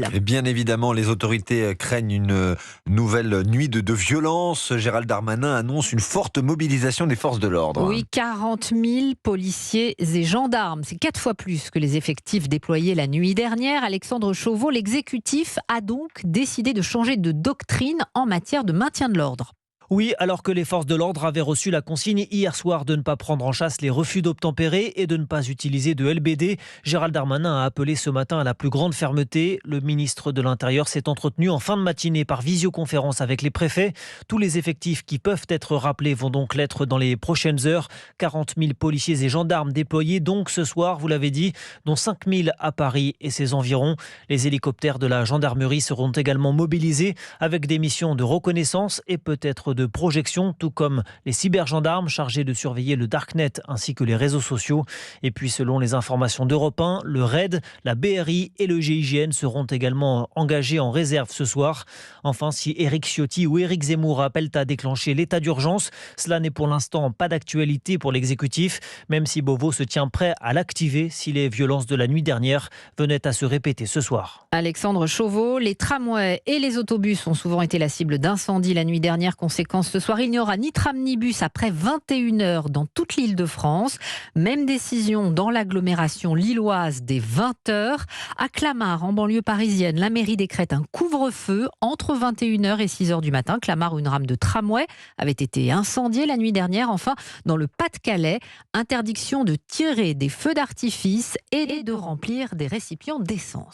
possible. Et bien évidemment, les autorités craignent une nouvelle nuit de violence. Gérald Darmanin annonce une forte mobilisation des forces de l'ordre. Oui, 40 000 policiers et gendarmes. C'est 4 fois plus que les effectifs déployés la nuit dernière. Alexandre Chauveau, l'exécutif a donc décidé de changer de doctrine en matière de maintien de l'ordre. Oui, alors que les forces de l'ordre avaient reçu la consigne hier soir de ne pas prendre en chasse les refus d'obtempérer et de ne pas utiliser de LBD, Gérald Darmanin a appelé ce matin à la plus grande fermeté. Le ministre de l'Intérieur s'est entretenu en fin de matinée par visioconférence avec les préfets. Tous les effectifs qui peuvent être rappelés vont donc l'être dans les prochaines heures. 40 000 policiers et gendarmes déployés donc ce soir, vous l'avez dit, dont 5 000 à Paris et ses environs. Les hélicoptères de la gendarmerie seront également mobilisés avec des missions de reconnaissance et peut-être de projection, tout comme les cybergendarmes chargés de surveiller le Darknet ainsi que les réseaux sociaux. Et puis selon les informations d'Europe 1, le RAID, la BRI et le GIGN seront également engagés en réserve ce soir. Enfin, si Éric Ciotti ou Éric Zemmour appellent à déclencher l'état d'urgence, cela n'est pour l'instant pas d'actualité pour l'exécutif, même si Beauvau se tient prêt à l'activer si les violences de la nuit dernière venaient à se répéter ce soir. Alexandre Chauveau, les tramways et les autobus ont souvent été la cible d'incendies la nuit dernière. Conséquence, ce soir, il n'y aura ni tram ni bus après 21h dans toute l'Île-de-France. Même décision dans l'agglomération lilloise dès 20h. À Clamart, en banlieue parisienne, la mairie décrète un couvre-feu entre 21h et 6h du matin. Clamart, où une rame de tramway avait été incendiée la nuit dernière. Enfin, dans le Pas-de-Calais, interdiction de tirer des feux d'artifice et de remplir des récipients d'essence.